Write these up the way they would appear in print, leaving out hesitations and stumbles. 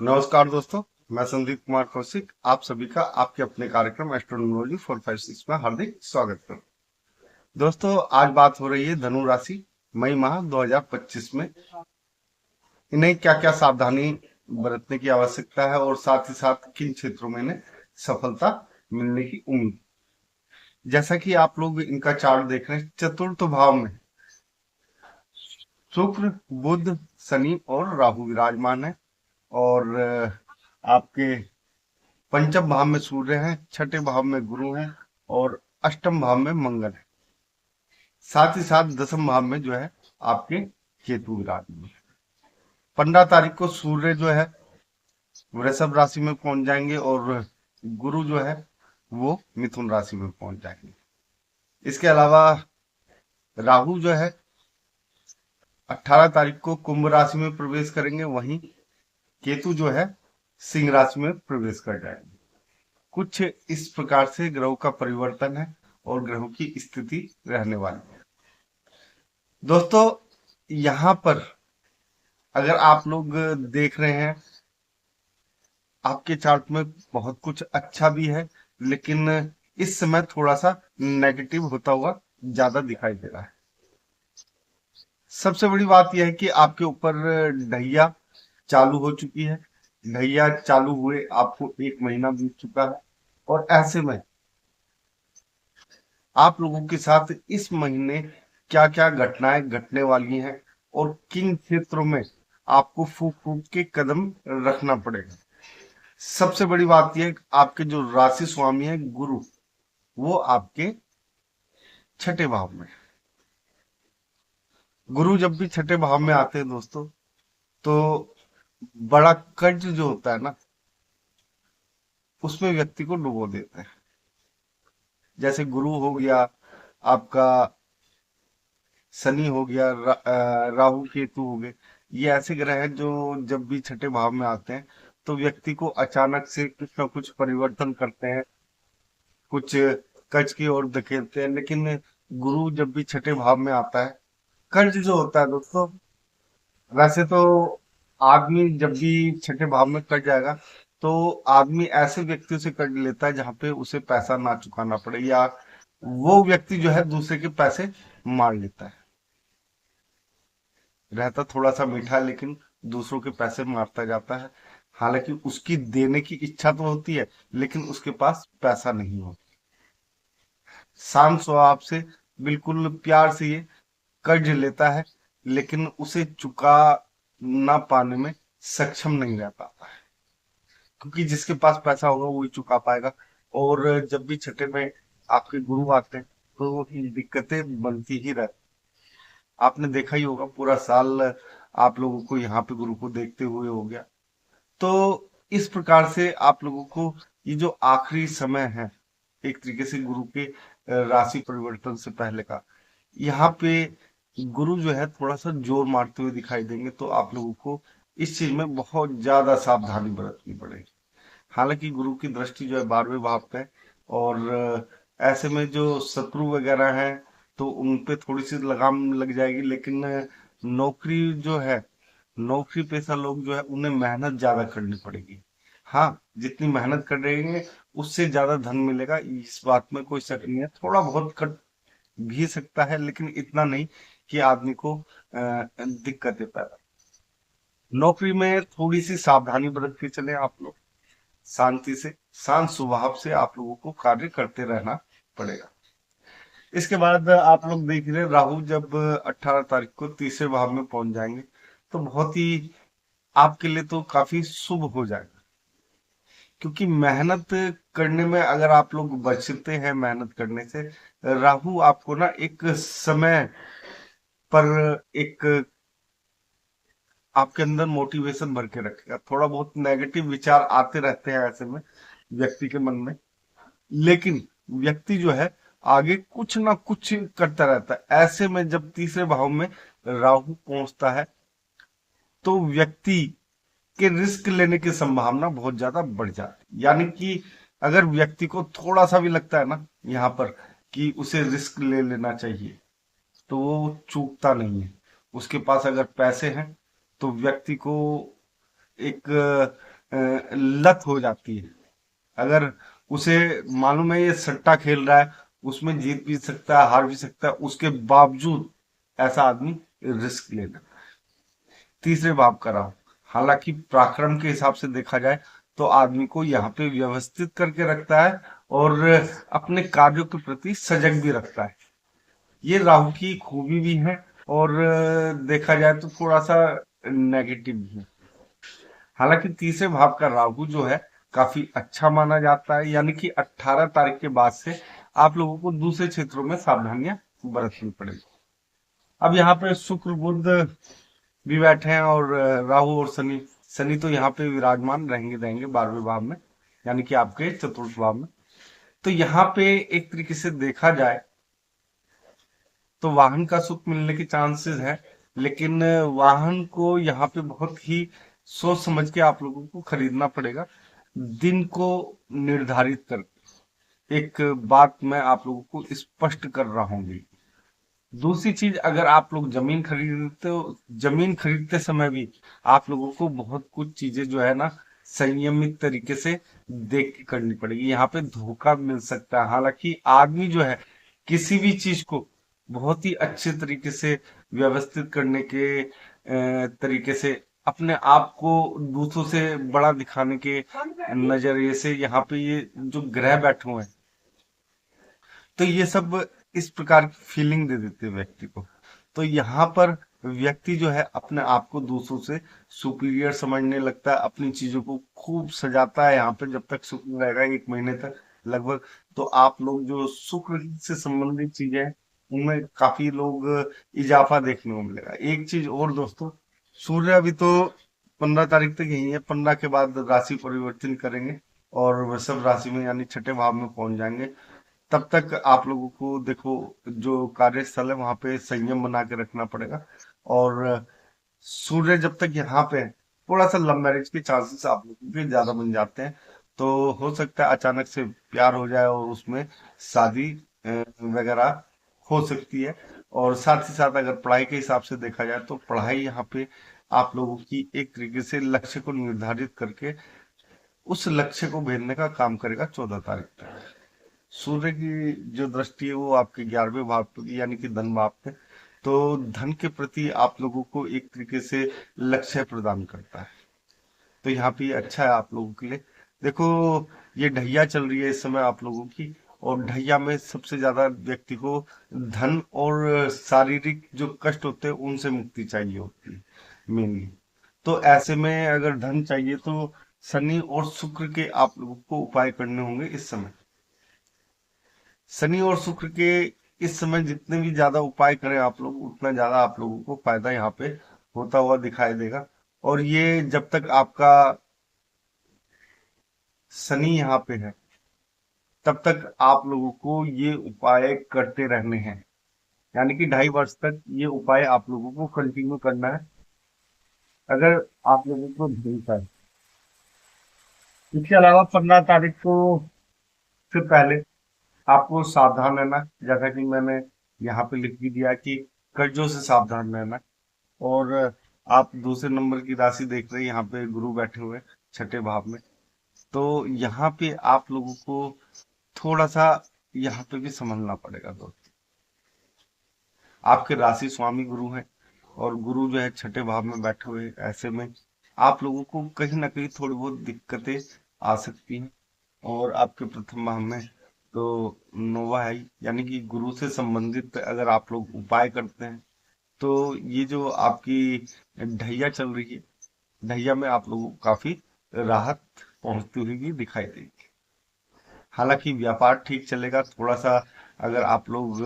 नमस्कार दोस्तों। मैं संदीप कुमार कौशिक आप सभी का आपके अपने कार्यक्रम एस्ट्रोनॉमोलॉजी 456 में हार्दिक स्वागत करता हूं। दोस्तों, आज बात हो रही है धनु राशि मई माह 2025 में इन्हें क्या क्या सावधानी बरतने की आवश्यकता है और साथ ही साथ किन क्षेत्रों में इन्हें सफलता मिलने की उम्मीद। जैसा कि आप लोग इनका चार्ट देख रहे हैं, चतुर्थ भाव में शुक्र, बुध, शनि और राहु विराजमान है। और आपके पंचम भाव में सूर्य है, छठे भाव में गुरु है और अष्टम भाव में मंगल है। साथ ही साथ दसम भाव में जो है आपके केतु विराजमान है। 15 तारीख को सूर्य जो है वृषभ राशि में पहुंच जाएंगे और गुरु जो है वो मिथुन राशि में पहुंच जाएंगे। इसके अलावा राहु जो है 18 तारीख को कुंभ राशि में प्रवेश करेंगे, वहीं केतु जो है सिंह राशि में प्रवेश कर जाएंगे। कुछ इस प्रकार से ग्रहों का परिवर्तन है और ग्रहों की स्थिति रहने वाली है। दोस्तों, यहाँ पर अगर आप लोग देख रहे हैं, आपके चार्ट में बहुत कुछ अच्छा भी है, लेकिन इस समय थोड़ा सा नेगेटिव होता हुआ ज्यादा दिखाई दे रहा है। सबसे बड़ी बात यह है कि आपके ऊपर ढैया चालू हो चुकी है। ढैया चालू हुए आपको 1 महीना बीत चुका है और ऐसे में आप लोगों के साथ इस महीने क्या क्या घटनाएं घटने वाली हैं और किन क्षेत्रों में आपको फूक फूक के कदम रखना पड़ेगा। सबसे बड़ी बात यह है कि आपके जो राशि स्वामी है गुरु, वो आपके छठे भाव में है। गुरु जब भी छठे भाव में आते हैं दोस्तों, तो बड़ा कर्ज जो होता है ना, उसमें व्यक्ति को डुबो देते हैं। जैसे गुरु हो गया आपका, शनि हो गया, राहु केतु हो गए। ये ऐसे ग्रह हैं जो जब भी छठे भाव में आते हैं तो व्यक्ति को अचानक से कुछ ना कुछ परिवर्तन करते हैं, कुछ कर्ज की ओर धकेलते हैं। लेकिन गुरु जब भी छठे भाव में आता है, कर्ज जो होता है दोस्तों, वैसे तो आदमी जब भी छठे भाव में कट जाएगा तो आदमी ऐसे व्यक्तियों से कर्ज लेता है जहां पे उसे पैसा ना चुकाना पड़े, या वो व्यक्ति जो है दूसरे के पैसे मार लेता है। रहता थोड़ा सा मीठा लेकिन दूसरों के पैसे मारता जाता है। हालांकि उसकी देने की इच्छा तो होती है, लेकिन उसके पास पैसा नहीं होता। शांत स्वभाव से बिल्कुल प्यार से ये कर्ज लेता है, लेकिन उसे चुका ना पाने में सक्षम नहीं रह पाता है, क्योंकि जिसके पास पैसा होगा वही चुका पाएगा। और जब भी छठे में आपके गुरु आते हैं तो दिक्कतें बनती ही रहती। आपने देखा ही होगा, पूरा साल आप लोगों को यहाँ पे गुरु को देखते हुए हो गया। तो इस प्रकार से आप लोगों को ये जो आखिरी समय है, एक तरीके से गुरु के राशि परिवर्तन से पहले का, यहाँ पे गुरु जो है थोड़ा सा जोर मारते हुए दिखाई देंगे, तो आप लोगों को इस चीज में बहुत ज्यादा सावधानी बरतनी पड़ेगी। हालांकि गुरु की दृष्टि जो है 12वें भाव पे है और ऐसे में जो शत्रु वगैरह हैं तो उन पे थोड़ी सी लगाम लग जाएगी। लेकिन नौकरी जो है, नौकरी पेशा लोग जो है उन्हें मेहनत ज्यादा करनी पड़ेगी। हाँ, जितनी मेहनत कर रहेंगे उससे ज्यादा धन मिलेगा, इस बात में कोई शक नहीं है। थोड़ा बहुत कट भी सकता है, लेकिन इतना नहीं कि आदमी को दिक्कतें पैदा। नौकरी में थोड़ी सी सावधानी बरत के चले आप लोग, शांति से, शांत स्वभाव से आप लोगों को कार्य करते रहना पड़ेगा। इसके बाद आप लोग देख रहे हैं, राहु जब 18 तारीख को तीसरे भाव में पहुंच जाएंगे तो बहुत ही आपके लिए तो काफी शुभ हो जाएगा। क्योंकि मेहनत करने में अगर आप लोग बचते हैं मेहनत करने से, राहु आपको ना एक समय पर एक आपके अंदर मोटिवेशन भर के रखेगा। थोड़ा बहुत नेगेटिव विचार आते रहते हैं ऐसे में व्यक्ति के मन में, लेकिन व्यक्ति जो है आगे कुछ ना कुछ करता रहता है। ऐसे में जब तीसरे भाव में राहु पहुंचता है तो व्यक्ति के रिस्क लेने की संभावना बहुत ज्यादा बढ़ जाती है। यानी कि अगर व्यक्ति को थोड़ा सा भी लगता है ना यहाँ पर कि उसे रिस्क ले लेना चाहिए, तो वो चूकता नहीं है। उसके पास अगर पैसे हैं तो व्यक्ति को एक लत हो जाती है। अगर उसे मालूम है ये सट्टा खेल रहा है, उसमें जीत भी सकता है, हार भी सकता है, उसके बावजूद ऐसा आदमी रिस्क लेना। तीसरे भाव का राहु, हालांकि पराक्रम के हिसाब से देखा जाए तो आदमी को यहाँ पे व्यवस्थित करके रखता है और अपने कार्यों के प्रति सजग भी रखता है। ये राहु की खूबी भी है और देखा जाए तो थोड़ा सा नेगेटिव भी है। हालांकि तीसरे भाव का राहु जो है काफी अच्छा माना जाता है, यानी कि 18 तारीख के बाद से आप लोगों को दूसरे क्षेत्रों में सावधानियां बरतनी पड़ेगी। अब यहाँ पे शुक्र बुध भी बैठे हैं और राहु और शनि, शनि तो यहाँ पे विराजमान रहेंगे रहेंगे 12वें भाव में, यानी कि आपके चतुर्थ भाव में। तो यहाँ पे एक तरीके से देखा जाए तो वाहन का सुख मिलने के चांसेस है, लेकिन वाहन को यहाँ पे बहुत ही सोच समझ के आप लोगों को खरीदना पड़ेगा। दिन को निर्धारित कर, एक बात मैं आप लोगों को स्पष्ट कर रहा हूँ। दूसरी चीज, अगर आप लोग जमीन खरीदते हो, जमीन खरीदते समय भी आप लोगों को बहुत कुछ चीजें जो है ना संयमित तरीके से देख के करनी पड़ेगी। यहाँ पे धोखा मिल सकता है। हालांकि आदमी जो है किसी भी चीज को बहुत ही अच्छे तरीके से व्यवस्थित करने के तरीके से अपने आप को दूसरों से बड़ा दिखाने के नजरिए से यहाँ पे ये जो ग्रह बैठे हुए हैं, तो ये सब इस प्रकार की फीलिंग दे देते हैं व्यक्ति को। तो यहाँ पर व्यक्ति जो है अपने आप को दूसरों से सुपीरियर समझने लगता है, अपनी चीजों को खूब सजाता है। यहाँ पे जब तक शुक्र रहेगा 1 महीने तक लगभग, तो आप लोग जो शुक्र से संबंधित चीजें हैं उनमें काफी लोग इजाफा देखने को मिलेगा। एक चीज और दोस्तों, सूर्य अभी तो 15 तारीख तक यही है, 15 के बाद राशि परिवर्तन करेंगे और वृषभ राशि में यानी छठे भाव में पहुंच जाएंगे। तब तक आप लोगों को देखो जो कार्यस्थल है वहां पे संयम बना के रखना पड़ेगा। और सूर्य जब तक यहाँ पे है, थोड़ा सा लव मैरिज के चांसेस आप लोगों के ज्यादा बन जाते हैं। तो हो सकता है अचानक से प्यार हो जाए और उसमें शादी वगैरह हो सकती है। और साथ ही साथ अगर पढ़ाई के हिसाब से देखा जाए तो पढ़ाई यहाँ पे आप लोगों की एक तरीके से लक्ष्य को निर्धारित करके उस लक्ष्य को भेदने का काम करेगा 14 तारीख तक। सूर्य की जो दृष्टि है वो आपके 11वें भाव पे यानी कि धन भाव पे, तो धन के प्रति आप लोगों को एक तरीके से लक्ष्य प्रदान करता है। तो यहाँ पे ये अच्छा है आप लोगों के लिए। देखो ये ढैया चल रही है इस समय आप लोगों की, और ढैया में सबसे ज्यादा व्यक्ति को धन और शारीरिक जो कष्ट होते हैं उनसे मुक्ति चाहिए होती है मेनली। तो ऐसे में अगर धन चाहिए तो शनि और शुक्र के आप लोगों को उपाय करने होंगे इस समय। शनि और शुक्र के इस समय जितने भी ज्यादा उपाय करें आप लोग, उतना ज्यादा आप लोगों को फायदा यहाँ पे होता हुआ दिखाई देगा। और ये जब तक आपका शनि यहाँ पे है तब तक आप लोगों को ये उपाय करते रहने हैं, यानी कि 2.5 वर्ष तक ये उपाय आप लोगों को कंटिन्यू करना है अगर आप लोगों को मिलता है। इसके अलावा 15 तारीख को से पहले आपको सावधान रहना, जैसा कि मैंने यहाँ पे लिख भी दिया कि कर्जों से सावधान रहना। और आप दूसरे नंबर की राशि देख रहे हैं, यहाँ पे गुरु बैठे हुए हैं छठे भाव में। तो यहाँ पे आप लोगों को थोड़ा सा यहाँ पे भी समझना पड़ेगा दोस्त। आपके राशि स्वामी गुरु हैं और गुरु जो है छठे भाव में बैठे हुए हैं। ऐसे में आप लोगों को कहीं ना कहीं थोड़ी बहुत दिक्कतें आ सकती हैं। और आपके प्रथम भाव में तो नोवा है ही, यानी कि गुरु से संबंधित अगर आप लोग उपाय करते हैं तो ये जो आपकी ढैया चल रही है, ढैया में आप लोगों को काफी राहत पहुंचती हुई भी दिखाई देगी। हालांकि व्यापार ठीक चलेगा थोड़ा सा, अगर आप लोग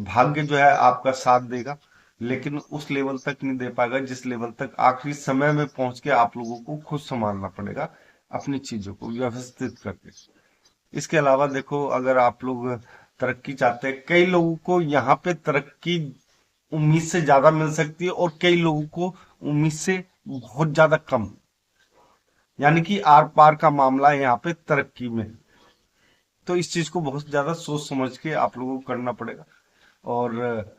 भाग्य जो है आपका साथ देगा, लेकिन उस लेवल तक नहीं दे पाएगा जिस लेवल तक आखिरी समय में पहुंच के आप लोगों को खुद संभालना पड़ेगा अपनी चीजों को व्यवस्थित करके। इसके अलावा देखो अगर आप लोग तरक्की चाहते हैं, कई लोगों को यहाँ पे तरक्की उम्मीद से ज्यादा मिल सकती है और कई लोगों को उम्मीद से बहुत ज्यादा कम, यानी कि आर पार का मामला है यहाँ पे तरक्की में। तो इस चीज को बहुत ज्यादा सोच समझ के आप लोगों को करना पड़ेगा। और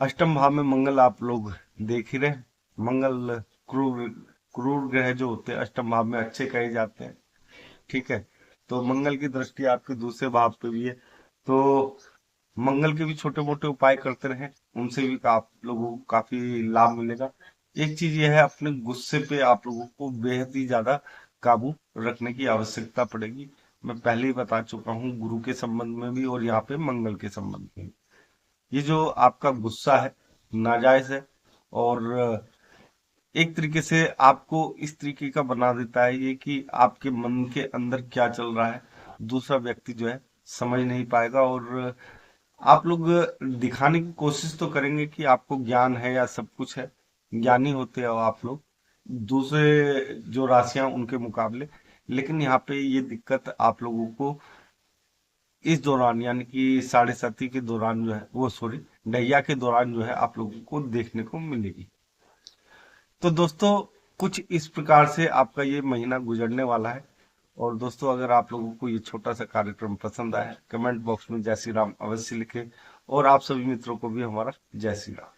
अष्टम भाव में मंगल आप लोग देख ही रहे, मंगल क्रूर क्रूर ग्रह जो होते हैं अष्टम भाव में अच्छे कहे जाते हैं। ठीक है, तो मंगल की दृष्टि आपके दूसरे भाव पे भी है, तो मंगल के भी छोटे मोटे उपाय करते रहें, उनसे भी आप लोगों को काफी लाभ मिलेगा। एक चीज यह है, अपने गुस्से पे आप लोगों को बेहद ही ज्यादा काबू रखने की आवश्यकता पड़ेगी। मैं पहले ही बता चुका हूँ, गुरु के संबंध में भी और यहाँ पे मंगल के संबंध में भी। ये जो आपका गुस्सा है नाजायज है, और एक तरीके से आपको इस तरीके का बना देता है ये कि आपके मन के अंदर क्या चल रहा है दूसरा व्यक्ति जो है समझ नहीं पाएगा। और आप लोग दिखाने की कोशिश तो करेंगे कि आपको ज्ञान है या सब कुछ है, ज्ञानी होते हो आप लोग दूसरे जो राशियां उनके मुकाबले, लेकिन यहाँ पे ये दिक्कत आप लोगों को इस दौरान यानी कि साढ़े साथी के दौरान जो है, वो सॉरी, ढैया के दौरान जो है आप लोगों को देखने को मिलेगी। तो दोस्तों, कुछ इस प्रकार से आपका ये महीना गुजरने वाला है। और दोस्तों, अगर आप लोगों को ये छोटा सा कार्यक्रम पसंद आया, कमेंट बॉक्स में जय श्री राम अवश्य लिखें, और आप सभी मित्रों को भी हमारा जय श्री राम।